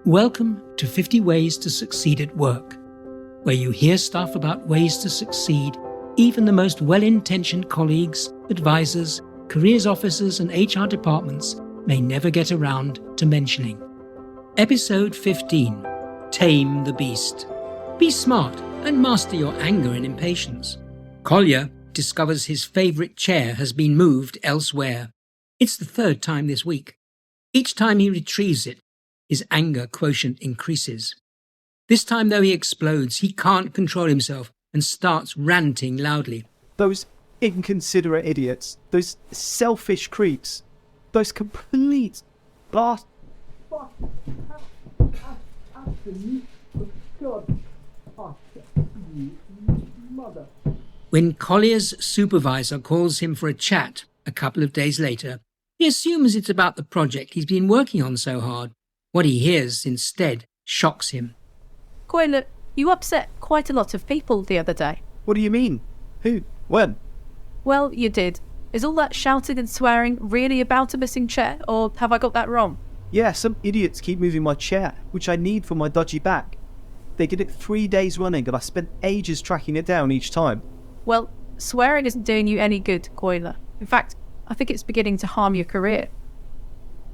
Welcome to 50 Ways to Succeed at Work, where you hear stuff about ways to succeed even the most well-intentioned colleagues, advisors, careers officers and HR departments may never get around to mentioning. Episode 15, Tame the Beast. Be smart and master your anger and impatience. Collier discovers his favourite chair has been moved elsewhere. It's the third time this week. Each time he retrieves it, his anger quotient increases. This time, though, he explodes. He can't control himself and starts ranting loudly. Those inconsiderate idiots, those selfish creeps, those complete blast. When Collier's supervisor calls him for a chat a couple of days later, he assumes it's about the project he's been working on so hard. What he hears instead shocks him. Coyle, you upset quite a lot of people the other day. What do you mean? Who? When? Well, you did. Is all that shouting and swearing really about a missing chair, or have I got that wrong? Yeah, some idiots keep moving my chair, which I need for my dodgy back. They did it 3 days running and I spent ages tracking it down each time. Well, swearing isn't doing you any good, Coyle. In fact, I think it's beginning to harm your career.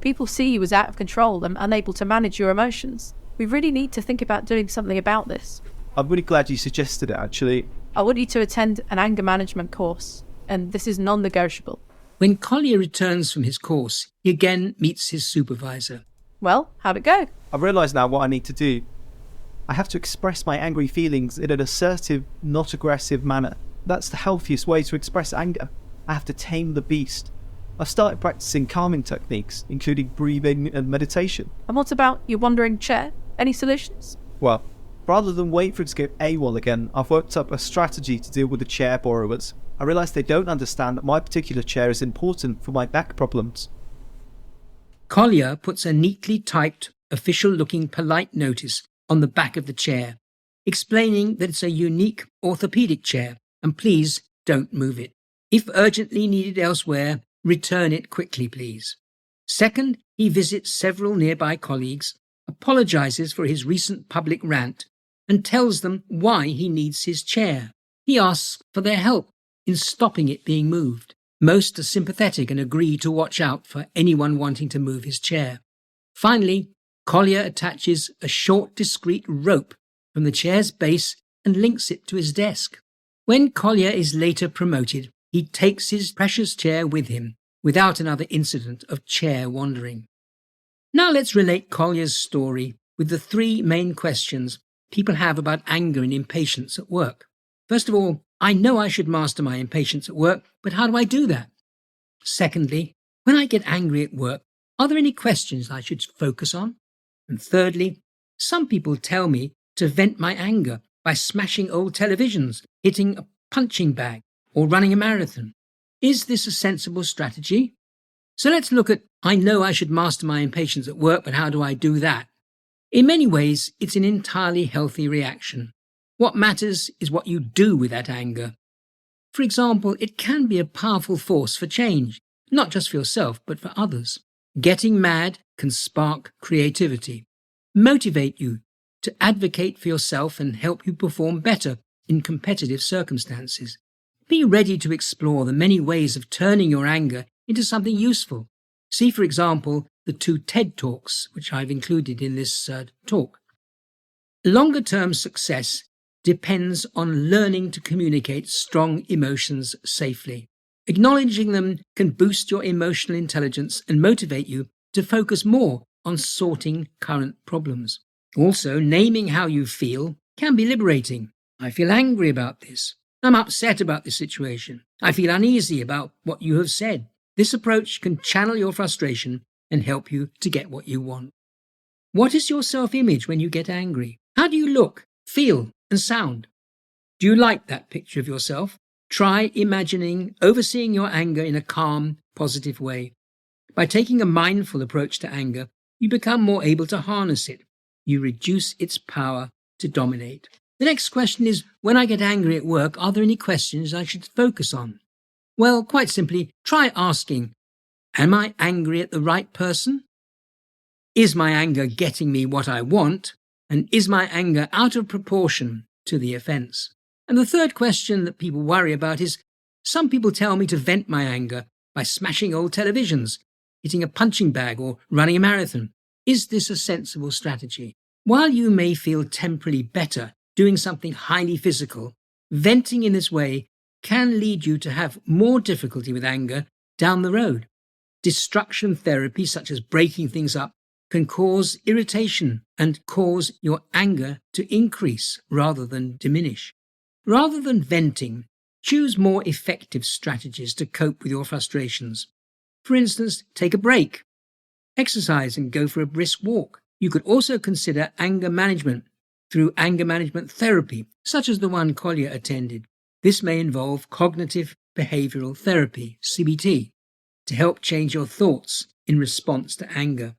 People see you as out of control and unable to manage your emotions. We really need to think about doing something about this. I'm really glad you suggested it, actually. I want you to attend an anger management course, and this is non-negotiable. When Collier returns from his course, he again meets his supervisor. Well, how'd it go? I realise now what I need to do. I have to express my angry feelings in an assertive, not aggressive manner. That's the healthiest way to express anger. I have to tame the beast. I've started practicing calming techniques, including breathing and meditation. And what about your wandering chair? Any solutions? Well, rather than wait for it to go AWOL again, I've worked up a strategy to deal with the chair borrowers. I realise they don't understand that my particular chair is important for my back problems. Collier puts a neatly typed, official-looking polite notice on the back of the chair, explaining that it's a unique orthopaedic chair, and please don't move it. If urgently needed elsewhere, return it quickly, please. Second, he visits several nearby colleagues, apologises for his recent public rant, and tells them why he needs his chair. He asks for their help in stopping it being moved. Most are sympathetic and agree to watch out for anyone wanting to move his chair. Finally, Collier attaches a short, discreet rope from the chair's base and links it to his desk. When Collier is later promoted, he takes his precious chair with him, without another incident of chair wandering. Now let's relate Collier's story with the 3 main questions people have about anger and impatience at work. First of all, I know I should master my impatience at work, but how do I do that? Secondly, when I get angry at work, are there any questions I should focus on? And thirdly, some people tell me to vent my anger by smashing old televisions, hitting a punching bag, or running a marathon. Is this a sensible strategy? So let's look at, I know I should master my impatience at work, but how do I do that? In many ways, it's an entirely healthy reaction. What matters is what you do with that anger. For example, it can be a powerful force for change, not just for yourself, but for others. Getting mad can spark creativity, motivate you to advocate for yourself and help you perform better in competitive circumstances. Be ready to explore the many ways of turning your anger into something useful. See, for example, the 2 TED Talks, which I've included in this talk. Longer-term success depends on learning to communicate strong emotions safely. Acknowledging them can boost your emotional intelligence and motivate you to focus more on sorting current problems. Also, naming how you feel can be liberating. I feel angry about this. I'm upset about this situation. I feel uneasy about what you have said. This approach can channel your frustration and help you to get what you want. What is your self-image when you get angry? How do you look, feel, and sound? Do you like that picture of yourself? Try imagining overseeing your anger in a calm, positive way. By taking a mindful approach to anger, you become more able to harness it. You reduce its power to dominate. The next question is, when I get angry at work, are there any questions I should focus on? Well, quite simply, try asking, am I angry at the right person? Is my anger getting me what I want? And is my anger out of proportion to the offence? And the third question that people worry about is, some people tell me to vent my anger by smashing old televisions, hitting a punching bag, or running a marathon. Is this a sensible strategy? While you may feel temporarily better doing something highly physical, venting in this way can lead you to have more difficulty with anger down the road. Distraction therapy, such as breaking things up, can cause irritation and cause your anger to increase rather than diminish. Rather than venting, choose more effective strategies to cope with your frustrations. For instance, take a break, exercise and go for a brisk walk. You could also consider anger management through anger management therapy, such as the one Collier attended. This may involve cognitive behavioral therapy, CBT, to help change your thoughts in response to anger.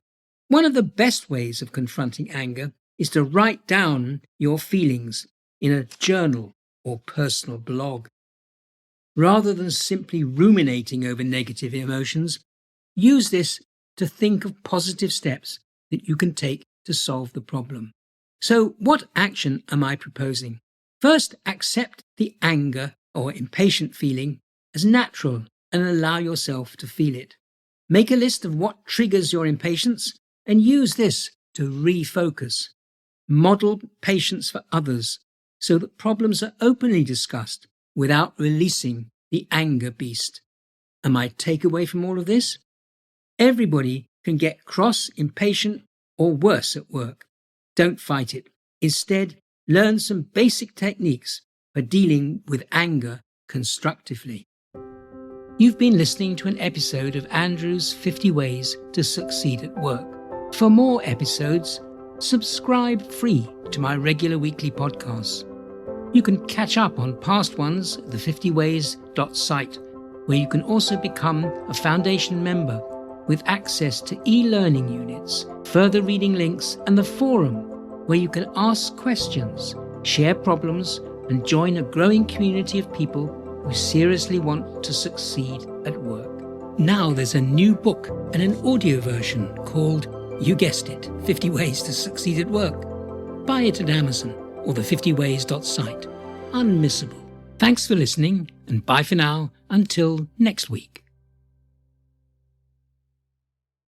One of the best ways of confronting anger is to write down your feelings in a journal or personal blog. Rather than simply ruminating over negative emotions, use this to think of positive steps that you can take to solve the problem. So, what action am I proposing? First, accept the anger or impatient feeling as natural and allow yourself to feel it. Make a list of what triggers your impatience and use this to refocus. Model patience for others so that problems are openly discussed without releasing the anger beast. And my takeaway from all of this? Everybody can get cross, impatient, or worse at work. Don't fight it. Instead, learn some basic techniques for dealing with anger constructively. You've been listening to an episode of Andrew's 50 Ways to Succeed at Work. For more episodes, subscribe free to my regular weekly podcasts. You can catch up on past ones at the 50ways.site, where you can also become a foundation member with access to e-learning units, further reading links, and the forum, where you can ask questions, share problems, and join a growing community of people who seriously want to succeed at work. Now there's a new book and an audio version called, you guessed it, 50 Ways to Succeed at Work. Buy it at Amazon or the 50ways.site. Unmissable. Thanks for listening, and bye for now until next week.